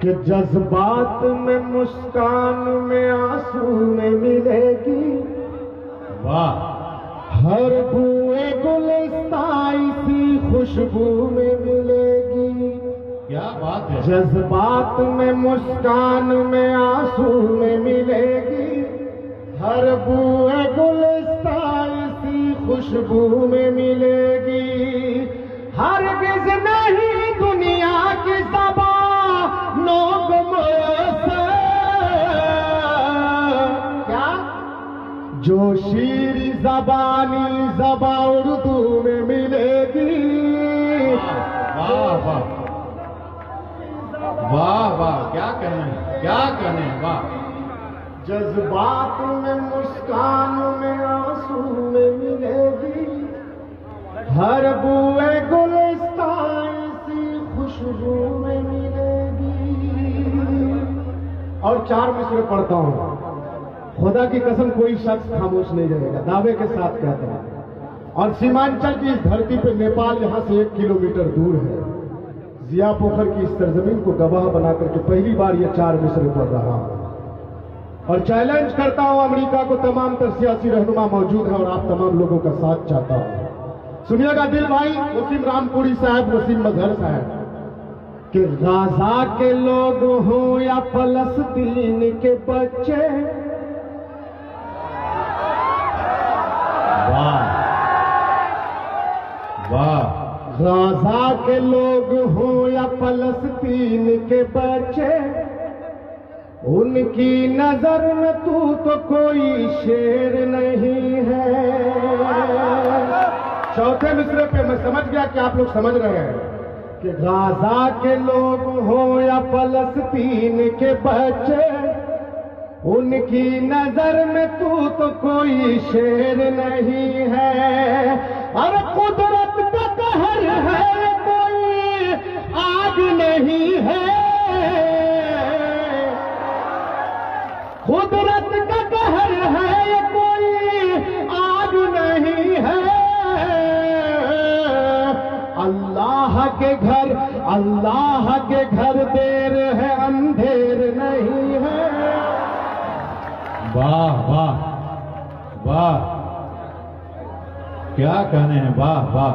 कि जज्बात में मुस्कान में आंसू में मिलेगी। वाह, हर बूए गुलिस्तान सी खुशबू में मिलेगी। क्या बात है। जज्बात में मुस्कान में आंसू में मिलेगी। हर बूए गुलिस्तान सी खुशबू में मिलेगी। हरगिज़ नहीं दुनिया की ज़बानों को मुयस्सर, क्या जो शीरी ज़बानी ज़बां उर्दू में मिलेगी। वाह वाह वाह वाह, क्या कहने, क्या कहने, वाह। जज्बात में मुस्कान में आंसू में मिलेगी। हर बुए गुलिस्तान सी खुशबू में मिलेगी। और 4 मिसरे पढ़ता हूं। खुदा की कसम कोई शख्स खामोश नहीं रहेगा, दावे के साथ कहता है। और सीमांचल की इस धरती पे नेपाल यहां से 1 किलोमीटर दूर है। जिया पोखर की इस सरजमीन को गवाह बनाकर के पहली बार ये 4 मिसरे पढ़ रहा हूं। और चैलेंज करता हूं अमेरिका को, तमाम तर सियासी रहनुमा मौजूद है और आप तमाम लोगों का साथ चाहता हूं। सुनिएगा दिल भाई, वसीम रामपुरी साहब, वसीम मजहर साहब, कि गाजा के लोग हों या फलस्तीन के बच्चे, वाह वाह, गाजा के लोग हों या फलस्तीन के बच्चे, उनकी नजर में तू तो कोई शेर नहीं है। चौथे मिसरे पे मैं समझ गया कि आप लोग समझ रहे हैं कि गाजा के लोग हों या फलस्तीन के बच्चे, उनकी नजर में तू तो कोई शेर नहीं है। और कुदरत का कहर है, कोई आग नहीं है। कुदरत का कहर है, कोई आग नहीं है। अल्लाह के घर देर है, अंधेर नहीं है। वाह वाह वाह, क्या कहने हैं, वाह वाह।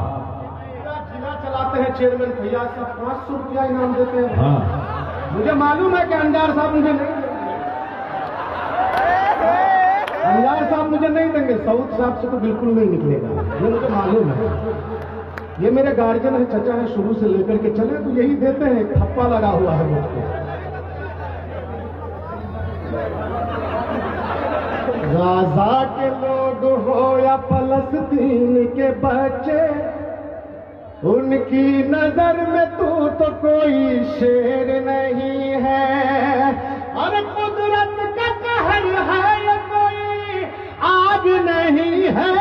जिला चलाते हैं चेयरमैन फैयाज साहब, 500 रुपया इनाम देते हैं। हाँ, मुझे मालूम है कि अंजार साहब मुझे नहीं देंगे। अंजार साहब मुझे नहीं देंगे, सऊद साहब से तो बिल्कुल नहीं निकलेगा, ये मुझे मालूम है। ये मेरे गार्जियन है, चचा है, शुरू से लेकर के चले तो यही देते हैं, ठप्पा लगा हुआ है मुझको। गाजा के लोग हो या फलस्तीन के बच्चे, उनकी नजर में तू तो कोई शेर नहीं है। और कुदरत का कहर है, कोई आग नहीं है।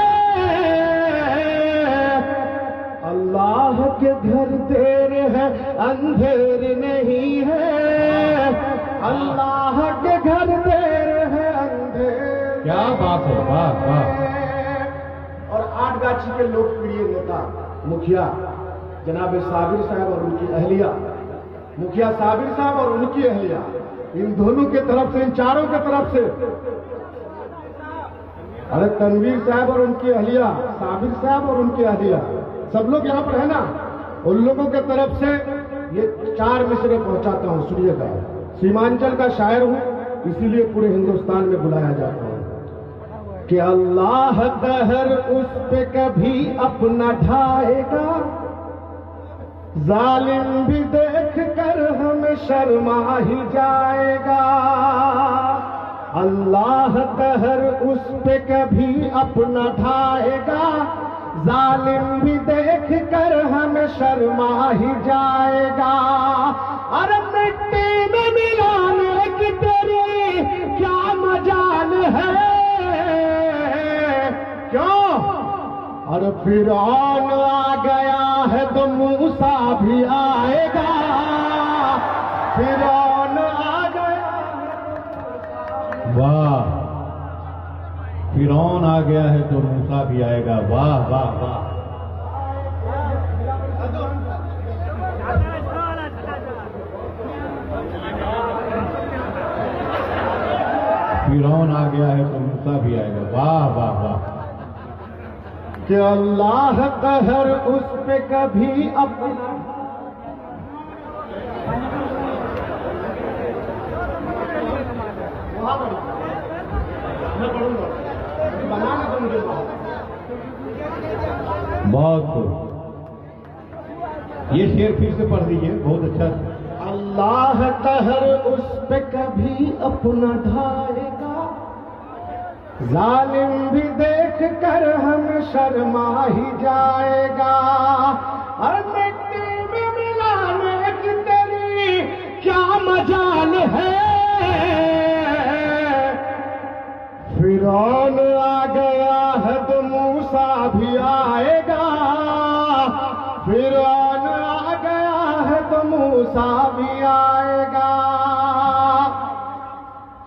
अल्लाह के घर देर है, अंधेर नहीं है। अल्लाह के घर देर है, अंधेर। क्या बात है, वाह वाह। और आठगाछी के लोकप्रिय नेता मुखिया जनाब साबिर साहब और उनकी अहलिया, मुखिया साबिर साहब और उनकी अहलिया, इन दोनों के तरफ से, इन चारों के तरफ से, अरे तनवीर साहब और उनकी अहलिया, साबिर साहब और उनकी अहलिया, सब लोग यहाँ पर है ना, उन लोगों के तरफ से ये 4 मिसरे पहुंचाता हूं। सुनिएगा, सीमांचल का शायर हूं, इसीलिए पूरे हिंदुस्तान में बुलाया जाता है कि अल्लाह कहर उस पे कभी अपना ढाएगा, जालिम भी देख कर हमें शर्मा ही जाएगा। अल्लाह कहर उस पे कभी अपना ढाएगा, जालिम भी देख कर हमें शर्मा ही जाएगा। अरे मिट्टी में मिलाने की तेरी क्या मजाल है, क्यों? और फिरौन आ गया है तो मूसा भी आएगा। फिरौन आ गया, वाह, फिरौन आ गया है तो मूसा भी आएगा। वाह वाह वाह, फिरौन आ गया है तो मूसा भी आएगा। वाह वाह वाह। कि अल्लाह कहर उस पे कभी अपना बहुत। ये शेर फिर से पढ़ दीजिए, बहुत अच्छा। अल्लाह कहर उस पे कभी अपना ढाएगा, जालिम भी देख कर हम शर्मा ही जाएगा। और मिट्टी में मिलाने की तेरी क्या मजाल है, फिरौन आ गया है तो मूसा भी आएगा, फिरौन आ गया है तो मूसा भी आएगा।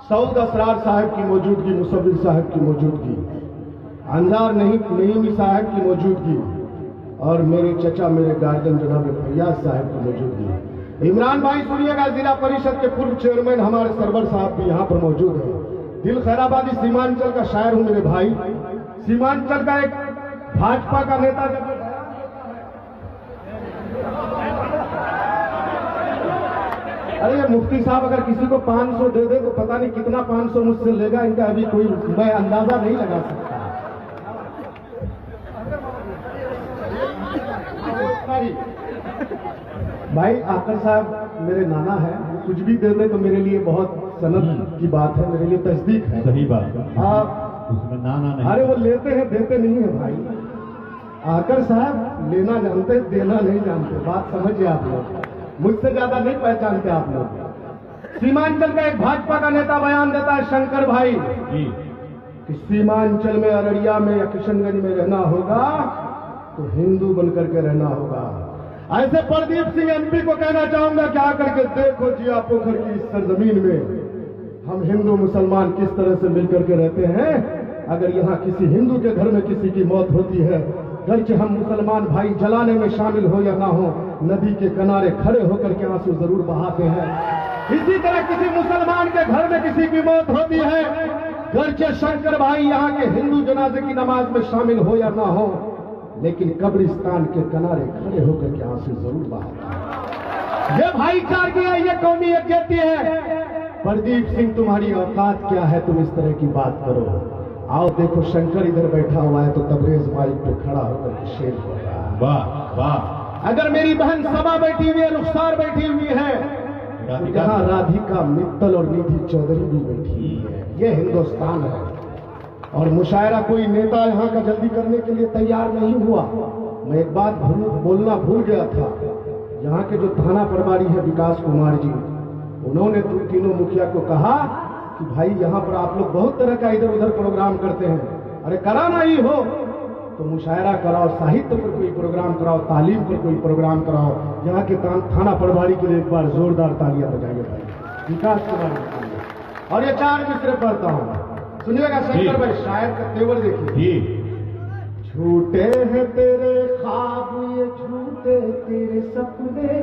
सऊद असरार साहब की मौजूदगी, मुसव्विर साहब की मौजूदगी, अंजार नईमी साहब की मौजूदगी और मेरे चचा मेरे गार्जियन जनाब फैयाज साहब की मौजूदगी। इमरान भाई सुनिएगा, जिला परिषद के पूर्व चेयरमैन हमारे सरवर साहब भी यहाँ पर मौजूद हैं। दिल खैराबादी सीमांचल का शायर हूँ मेरे भाई। सीमांचल का एक भाजपा का नेता जब अरे ये मुफ्ती साहब अगर किसी को 500 दे दे तो पता नहीं कितना 500 मुझसे लेगा, इनका अभी कोई मैं अंदाजा नहीं लगा सकता। भाई आकर साहब मेरे नाना है, कुछ भी दे दे तो मेरे लिए बहुत सनद की बात है, मेरे लिए तस्दीक है। सही बात है। उसमें नाना नहीं। अरे वो लेते हैं देते नहीं है भाई। आकर साहब लेना जानते देना नहीं जानते, बात समझिए आप लोग, मुझसे ज्यादा नहीं पहचानते आप लोग। सीमांचल का एक भाजपा का नेता बयान देता है, शंकर भाई जी, कि सीमांचल में अररिया में या किशनगंज में रहना होगा तो हिंदू बनकर के रहना होगा। ऐसे प्रदीप सिंह एमपी को कहना चाहूंगा कि आकर के देखो जिया पोखर की इस सरजमीन में हम हिंदू मुसलमान किस तरह से मिलकर के रहते हैं। अगर यहाँ किसी हिंदू के घर में किसी की मौत होती है, गर्चे हम मुसलमान भाई जलाने में शामिल हो या ना हो, नदी के किनारे खड़े होकर के आंसू जरूर बहाते हैं। इसी तरह किसी मुसलमान के घर में किसी की मौत होती है, गर्चे शंकर भाई यहाँ के हिंदू जनाजे की नमाज में शामिल हो या ना हो, लेकिन कब्रिस्तान के किनारे खड़े होकर के आंसू जरूर बहाते हैं। ये भाईचारगी है, ये कौमी यकजहती है। प्रदीप सिंह तुम्हारी औकात क्या है, तुम इस तरह की बात करो। आओ देखो शंकर इधर बैठा हुआ है तो तबरेज माइक पे खड़ा होकर के शेर बोल रहा है। वाह वाह। अगर मेरी बहन सभा बैठी हुई है, रुखसार बैठी हुई है, यहाँ राधिका मित्तल और निधि चौधरी भी बैठी हुई है। ये हिंदुस्तान है। और मुशायरा कोई नेता यहाँ का जल्दी करने के लिए तैयार नहीं हुआ। मैं एक बात बोलना भूल गया था। यहाँ के जो थाना प्रभारी है विकास कुमार जी, उन्होंने तीनों मुखिया को कहा कि भाई यहाँ पर आप लोग बहुत तरह का इधर उधर प्रोग्राम करते हैं, अरे कराना ही हो तो मुशायरा कराओ, साहित्य पर कोई प्रोग्राम कराओ, तालीम पर कोई प्रोग्राम कराओ। यहाँ के थाना प्रभारी के लिए एक बार जोरदार तालियां बजाइए भाई, विकास कुमार जी। और ये 4 मिसरे पढ़ता हूँ, सुनिएगा शंकर भाई, शायर का तेवर देखिए। झूठे हैं तेरे ख्वाब, ये झूठे तेरे सपने,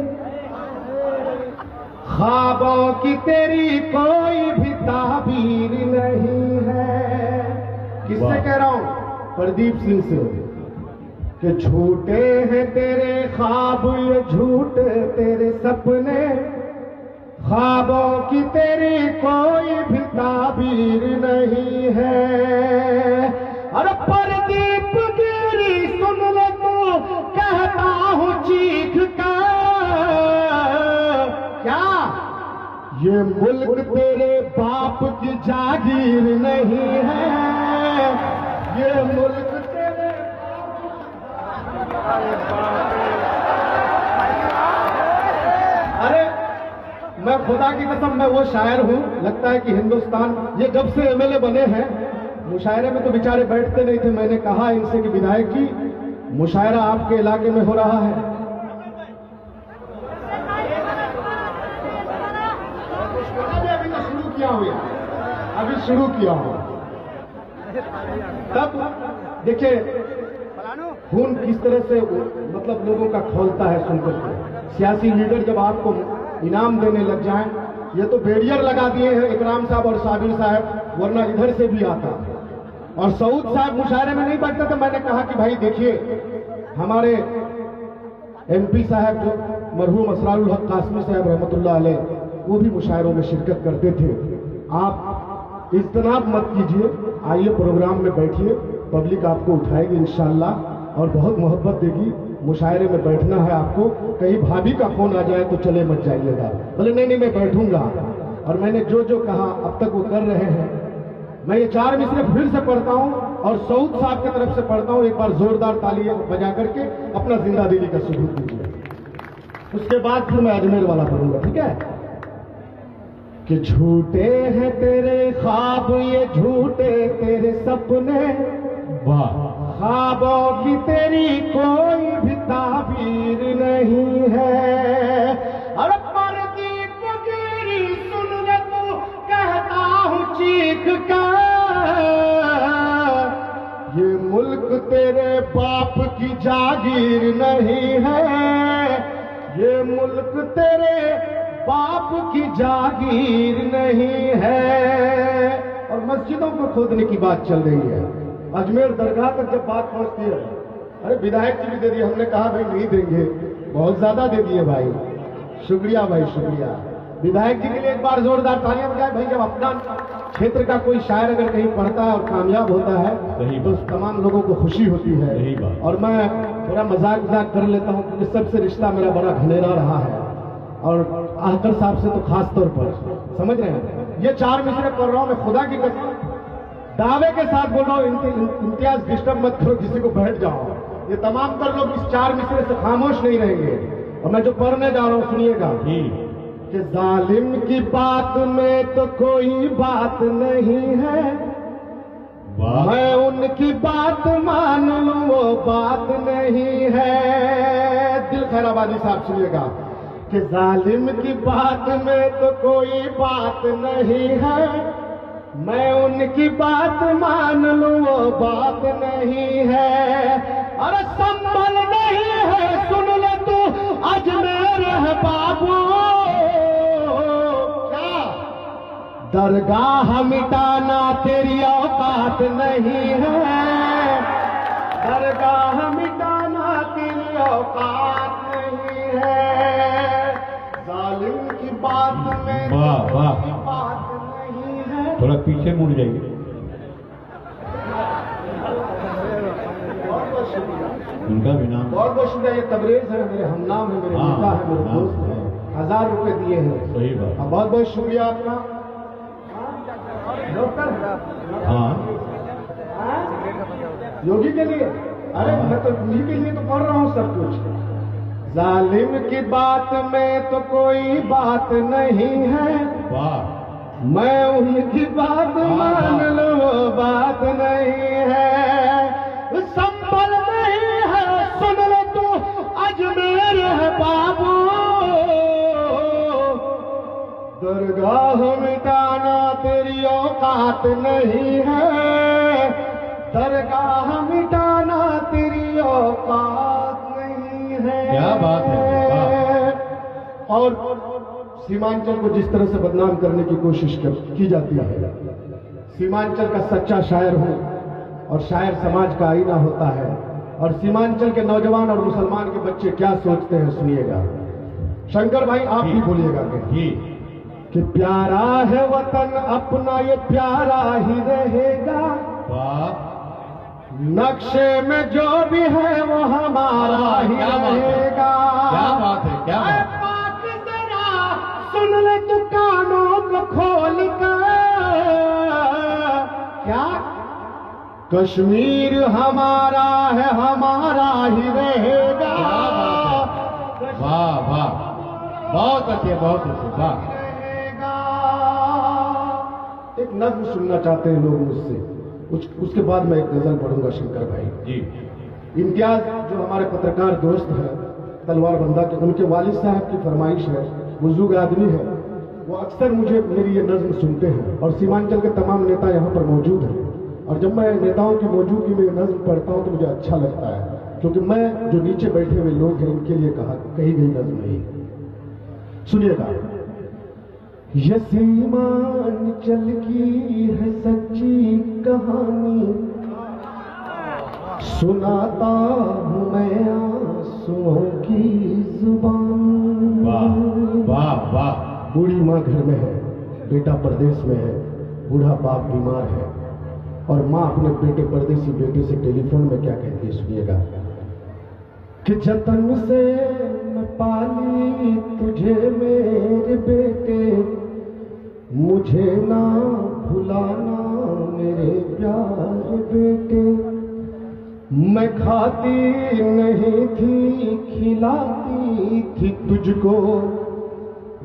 ख्वाबों की तेरी कोई भी ताबीर नहीं है। किससे कह रहा हूं? प्रदीप सिंह से। कि झूठे हैं तेरे ख्वाब, ये झूठे तेरे सपने, ख्वाबों की तेरी कोई भी ताबीर नहीं है। अरे प्रदीप गिरी सुन ले तू, कहता हूं चीख कर, क्या ये मुल्क तेरे बाप की जागीर नहीं है, ये मुल्क तेरे अरे मैं खुदा की कसम मैं वो शायर हूं, लगता है कि हिंदुस्तान ये जब से एमएलए बने हैं, मुशायरे में तो बेचारे बैठते नहीं थे। मैंने कहा इनसे कि विधायक जी मुशायरा आपके इलाके में हो रहा है, अभी तो शुरू किया हुआ, अभी शुरू किया हुआ। तब देखिए खून किस तरह से मतलब लोगों का खोलता है सुनकर के। सियासी लीडर जब आपको इनाम देने लग जाएं ये तो बैरियर लगा दिए हैं इकराम साहब और साबिर साहब, वरना इधर से भी आता। और सऊद साहब मुशायरे में नहीं बैठते थे। मैंने कहा कि भाई देखिए, हमारे एमपी साहब जो मरहूम असरारुल हक कासमी साहब रहमतुल्लाह अलैह, वो भी मुशायरों में शिरकत करते थे। आप इज्तनाब मत कीजिए, आइए प्रोग्राम में बैठिए, पब्लिक आपको उठाएगी इंशाअल्लाह और बहुत मोहब्बत देगी। मुशायरे में बैठना है आपको, कहीं भाभी का फोन आ जाए तो चले मत जाइएगा। बोले नहीं नहीं मैं बैठूंगा। और मैंने जो जो कहा अब तक वो कर रहे हैं। मैं ये 4 मिसरे फिर से पढ़ता हूँ और सऊद साहब की तरफ से पढ़ता हूँ। एक बार जोरदार तालियां बजा करके अपना जिंदा दिली का सबूत दीजिए। उसके बाद फिर मैं अजमेर वाला पढ़ूंगा, ठीक है? कि झूठे हैं तेरे ख्वाब, ये झूठे तेरे सपने, वाह ख्वाबों की तेरी कोई भी ताबीर नहीं है। अरे पर्दी पगीरी सुन ले तू, कहता हूँ चीख कर, ये मुल्क तेरे बाप की जागीर नहीं है, ये मुल्क तेरे बाप की जागीर नहीं है। और मस्जिदों को खोदने की बात चल रही है। अजमेर दरगाह तक जब बात पहुंचती है, अरे विधायक जी भी दे दिए, हमने कहा भाई नहीं देंगे, बहुत ज्यादा दे दिए भाई, शुक्रिया भाई शुक्रिया। विधायक जी के लिए एक बार जोरदार तालियां बजाएं भाई। जब अपना क्षेत्र का कोई शायर अगर कहीं पढ़ता है और कामयाब होता है तो तमाम लोगों को खुशी होती है। और मैं थोड़ा मजाक कर लेता हूँ क्योंकि सबसे रिश्ता मेरा बड़ा घनेरा रहा है, और आहकर साहब से तो खास तौर पर, समझ रहे हैं? ये 4 मिसरे पढ़ रहा हूं मैं, खुदा की कसम दावे के साथ बोल रहा हूं, इम्तियाज डिस्टर्ब मत करो, किसी को बैठ जाओ। ये तमाम तर लोग इस 4 मिसरे से खामोश नहीं रहेंगे। और मैं जो पढ़ने जा रहा हूं सुनिएगा कि जालिम की बात में तो कोई बात नहीं है, मैं उनकी बात मान लूं वो बात नहीं है। दिल खैराबादी साहब सुनिएगा कि जालिम की बात में तो कोई बात नहीं है, मैं उनकी बात मान लूं वो बात नहीं है। अरे संभल नहीं है सुन ले तू अजमेर है बाबू, क्या दरगाह मिटाना तेरी औकात नहीं है, दरगाह मिटाना तेरी औकात नहीं है। जालिम की बात में वाह वाह, बात नहीं है। थोड़ा पीछे मुड़ जाइए। उनका भी नाम बहुत बहुत शुक्रिया। ये तबरेज है, मेरे हमनाम है, मेरे नेता है, मेरे दोस्त है, 1000 रुपए दिए हैं। सही बात। बहुत बहुत शुक्रिया आपका डॉक्टर। हाँ योगी के लिए, अरे मैं तो उन्हीं के लिए तो पढ़ रहा हूँ सब कुछ। जालिम की बात में तो कोई बात नहीं है, वाह, मैं उनकी बात मान लूं वो बात नहीं है। संभल नहीं है सुन ले तू अजमेर है बाबू, दरगाह मिटाना तेरी औकात नहीं है, दरगाह मिटाना तेरी औकात नहीं है। क्या बात है। और सीमांचल को जिस तरह से बदनाम करने की कोशिश की जाती है, सीमांचल का सच्चा शायर हूं और शायर समाज का आईना होता है। और सीमांचल के नौजवान और मुसलमान के बच्चे क्या सोचते हैं सुनिएगा। शंकर भाई आप भी बोलिएगा कि प्यारा है वतन अपना, ये प्यारा ही रहेगा, नक्शे में जो भी है वो हमारा ही रहेगा। क्या बात है, क्या बात है। सुन ले तू कानों को खोल कर, क्या कश्मीर हमारा है, हमारा ही रहेगा। वाह वाह, बहुत अच्छे, बहुत अच्छे, वाह। एक नज्म सुनना चाहते हैं लोग मुझसे, उसके बाद मैं एक गजल पढ़ूंगा शंकर भाई जी। इम्तियाज जो हमारे पत्रकार दोस्त हैं तलवार बंदा के, उनके वालिद साहब की फरमाइश है, बुजुर्ग आदमी है, वो अक्सर मुझे मेरी ये नज्म सुनते हैं। और सीमांचल के तमाम नेता यहाँ पर मौजूद हैं, और जब मैं नेताओं की मौजूदगी में ये नज्म पढ़ता हूँ तो मुझे अच्छा लगता है, क्योंकि मैं जो नीचे बैठे हुए लोग हैं उनके लिए कही गई नज्म नहीं। सुनिएगा ये सीमांचल की है सच्ची कहानी, सुनाता हूँ मैं आंसुओं की जुबान। वाह वाह वाह। बूढ़ी माँ घर में है, बेटा परदेश में है, बूढ़ा बाप बीमार है, और माँ अपने बेटे परदेसी बेटे से टेलीफोन में क्या कहती है, सुनिएगा। कि जतन से मैं पाली तुझे मेरे बेटे, मुझे ना भुलाना मेरे प्यारे बेटे। मैं खाती नहीं थी खिलाती थी तुझको,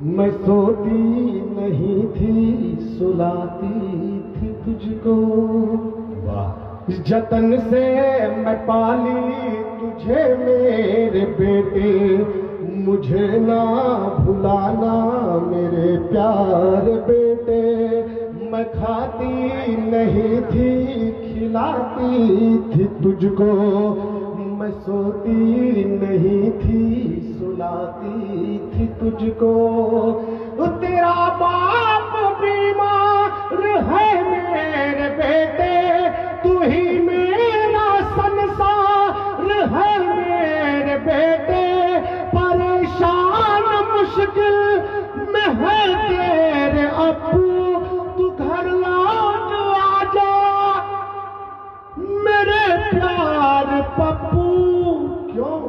मैं सोती नहीं थी सुलाती थी तुझको। वाह। जतन से मैं पाली तुझे मेरे बेटे, मुझे ना भुलाना मेरे प्यारे बेटे। मैं खाती नहीं थी खिलाती थी तुझको, मैं सोती नहीं थी सुलाती थी तुझको। तेरा बाप बीमार है मेरे बेटे, तू ही मेरा संसार है मेरे बेटे। परेशान मुश्किल में है तेरे अब्बू, तू घर लौट आजा मेरे प्यार पप्पू। क्यों?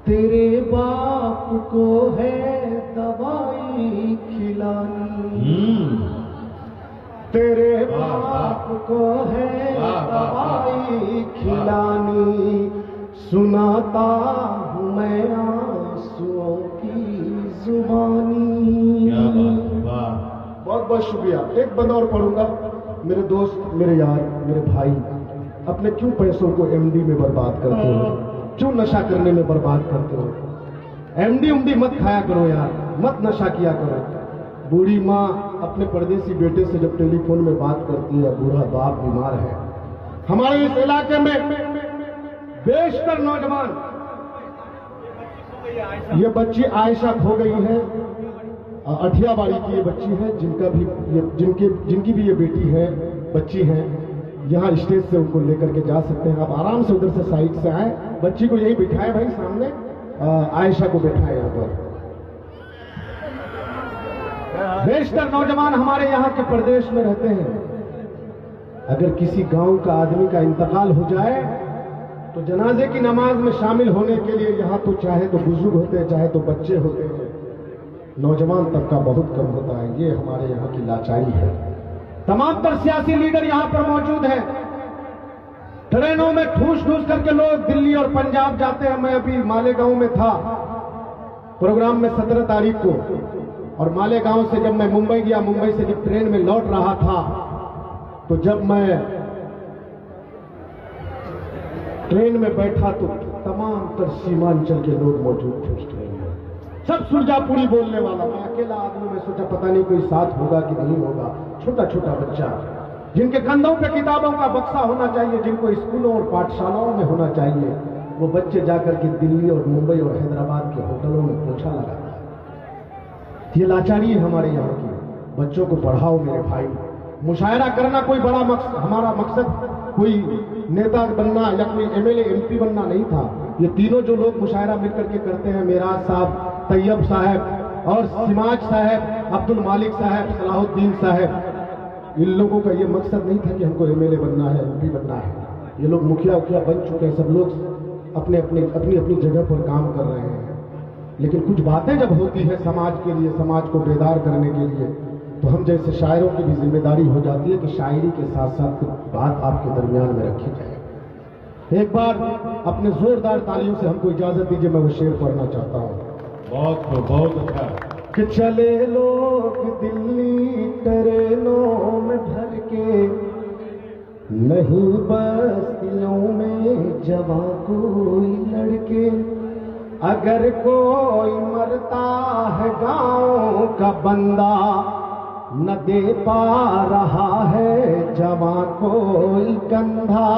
तेरे बाप को है दवाई खिलानी, तेरे बाप को है दवाई खिलानी, सुनाता हूँ मैं आंसुओं की जुबानी। बहुत बहुत शुक्रिया। एक बंद और पढ़ूंगा। मेरे दोस्त, मेरे यार, मेरे भाई, अपने क्यों पैसों को एमडी में बर्बाद करते हो? क्यों नशा करने में बर्बाद करते हो? एमडी उमडी मत खाया करो यार, मत नशा किया करो। बूढ़ी माँ अपने परदेसी बेटे से जब टेलीफोन में बात करती है, बूढ़ा बाप बीमार है। हमारे इस इलाके में बेशतर नौजवान, ये बच्ची आयशा खो गई है, अठियाबाड़ी की ये बच्ची है, जिनकी भी ये बेटी है, बच्ची है। यहाँ स्टेज से उनको लेकर के जा सकते हैं आप, आराम से उधर से साइड से आए, बच्ची को यही बिठाए भाई सामने, आयशा को बिठाए यहाँ पर। बेशतर नौजवान हमारे यहाँ के प्रदेश में रहते हैं। अगर किसी गांव का आदमी का इंतकाल हो जाए तो जनाजे की नमाज में शामिल होने के लिए यहाँ तो चाहे तो बुजुर्ग होते हैं, चाहे तो बच्चे होते हैं, नौजवान तबका बहुत कम होता है। ये हमारे यहाँ की लाचारी है। तमाम तर सियासी लीडर यहाँ पर मौजूद हैं। ट्रेनों में ठूस ठूस करके लोग दिल्ली और पंजाब जाते हैं। मैं अभी मालेगांव में था प्रोग्राम में 17 तारीख को, और मालेगांव से जब मैं मुंबई गया, मुंबई से जब ट्रेन में लौट रहा था, तो जब मैं ट्रेन में बैठा तो तमाम तर सीमांचल के लोग मौजूद थे उस ट्रेन में, सब सुरजापुरी बोलने वाला। मैं अकेला आदमी, मैं सोचा पता नहीं कोई साथ होगा कि नहीं होगा। छोटा छोटा बच्चा, जिनके कंधों पे किताबों का बक्सा होना चाहिए, जिनको स्कूलों और पाठशालाओं में होना चाहिए, वो बच्चे जाकर के दिल्ली और मुंबई और हैदराबाद के होटलों में पोछा लगाता है। ये लाचारी है हमारे यहाँ की। बच्चों को पढ़ाओ मेरे भाई। मुशायरा करना कोई बड़ा हमारा मकसद कोई नेता बनना या कोई एमएलए एमपी बनना नहीं था। ये तीनों जो लोग मुशायरा मिलकर के करते हैं, मेराज साहब, तैयब साहब और सिमाज साहब, अब्दुल मालिक साहब, सलाहुद्दीन साहब, इन लोगों का ये मकसद नहीं था कि हमको एमएलए बनना है, एमपी बनना है। ये लोग मुखिया उखिया बन चुके हैं, सब लोग अपनी अपनी जगह पर काम कर रहे हैं। लेकिन कुछ बातें जब होती है समाज के लिए, समाज को बेदार करने के लिए, तो हम जैसे शायरों की भी जिम्मेदारी हो जाती है कि शायरी के साथ साथ कुछ बात आपके दरमियान में रखी जाए। एक बार अपने जोरदार तालियों से हमको इजाजत दीजिए, मैं वो शेर पढ़ना चाहता हूँ। बहुत अच्छा। कि चले लोग दिल्ली ट्रेनों में भर के, नहीं बस्तियों में जवां कोई लड़के। अगर कोई मरता है गांव का बंदा, न दे पा रहा है जवां कोई कंधा।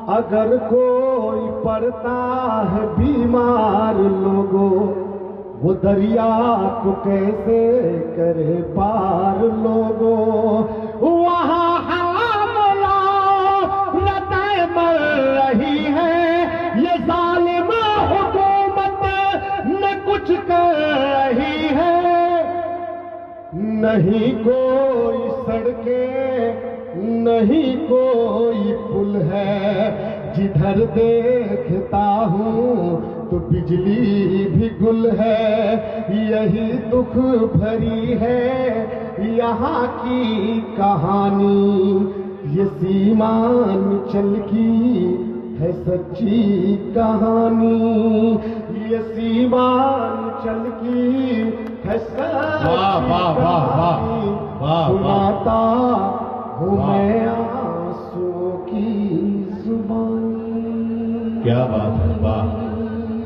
अगर कोई पड़ता है बीमार लोगों, वो दरिया को कैसे करे पार लोगों, वहाँ हामला रताए मर रही है, ये जालिम हुकूमत न कुछ कर रही है। नहीं कोई सड़कें नहीं कोई पुल है, जिधर देखता हूँ तो बिजली भी गुल है। यही दुख भरी है यहाँ की कहानी, ये सीमांचल की है सच्ची कहानी, ये सीमांचल की है सच्ची कहानी। सुनाता हूँ मैं आंसुओं की जुबानी। क्या बात है, वाह,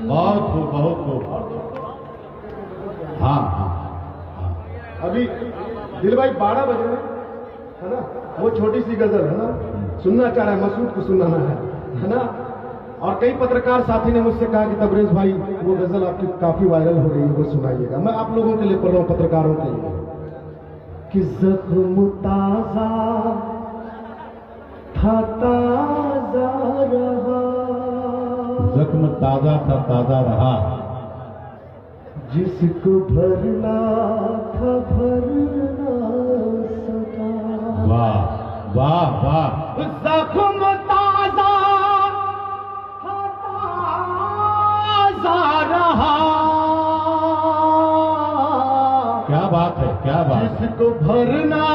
बहुत खूब, बहुत खूब। हाँ हाँ हाँ। अभी दिल भाई 12 बज रहे है ना, वो छोटी सी गजल है ना, सुनना चाह रहा है, मसूद को सुनाना है ना। और कई पत्रकार साथी ने मुझसे कहा कि तबरेज भाई वो गजल आपकी काफी वायरल हो गई है, वो सुनाइएगा। मैं आप लोगों के लिए पढ़ रहा हूँ, पत्रकारों के लिए, कि जख्म ताजा था ताजा रहा, जख्म ताजा था ताजा रहा, जिसको भरना था भर ना सका। वाह वाह वाह, जख्म ताजा था ताजा रहा, क्या बात है, क्या बात है। जिसको भरना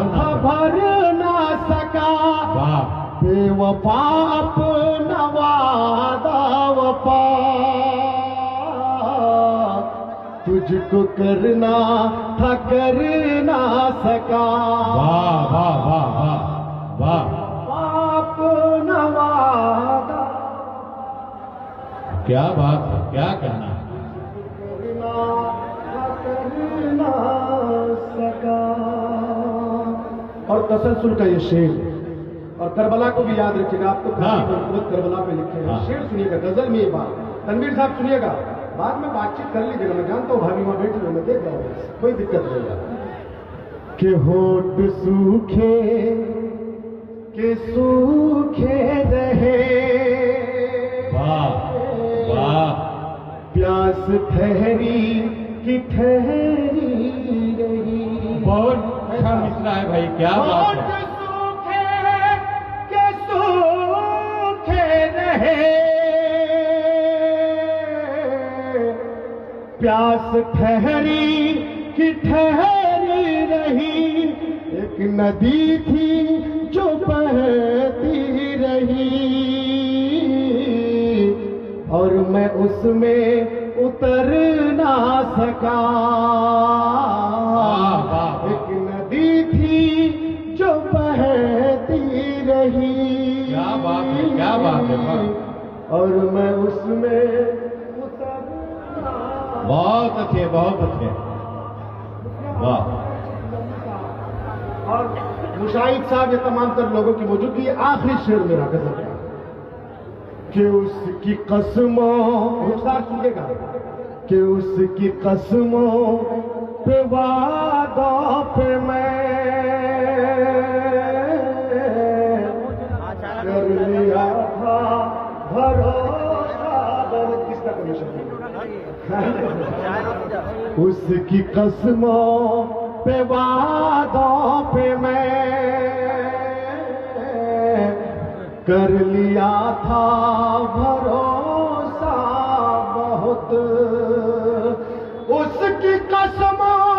था भर ना सका। वाह, बेवफा अपना वादा वफा तुझको करना था कर ना सका। वाह वाह वाह वाह वाह, अपना वादा क्या बात है, क्या कहना है। करना था कर ना सका। और तसलसल का ये शेर, और करबला को भी याद रखिएगा, आप तो हाँ। करबला पे लिखे हैं। हाँ। शेर सुनिएगा, गजल में ये बात। तनवीर साहब सुनिएगा, बाद में बातचीत कर लीजिएगा, मैं जानता हूँ भाभी वहां बैठी हूँ, मैं देख रहा हूँ, कोई दिक्कत नहीं है। कि होठ सूखे के सूखे रहे, वाह वाह, प्यास ठहरी कि ठहरी रही। बहुत अच्छा मिसरा है भाई, क्या बात है। होठ सूखे के सूखे रहे, प्यास ठहरी कि ठहरी रही। एक नदी थी जो बहती रही, और मैं उसमें उतर ना सका। एक नदी थी जो बहती रही, क्या बात है, क्या बात है, वाह। और मैं उसमें उतर ना। बहुत अच्छे, बहुत अच्छे, वाह। और मुशाहिद साहब, ये तमाम तर लोगों की मौजूदगी, ये आखिरी शेर मेरा गजल का, कि उसकी कसमों, रुखसार सुनिएगा, कि उसकी कसमों पे वादों पे मैं कर लिया था भरोसा। किसका कमीशन? उसकी कसमों पे वादों पे मैं कर लिया था भरोसा बहुत। उसकी कसमों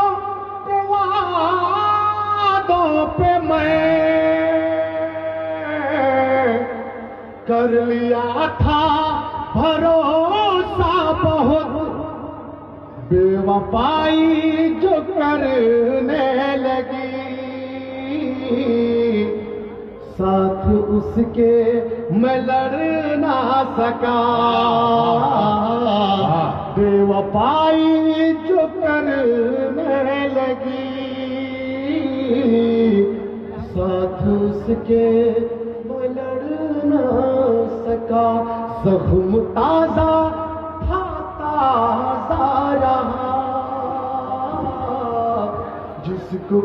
पे वादों पे मैं कर लिया था भरोसा बहुत। बेवफाई जो करने लगी, साथ उसके मैं लड़ ना सका। बेवफाई जो करने लगी, साथ उसके मैं लड़ ना सका। जख्म ताजा था ताजा जिसको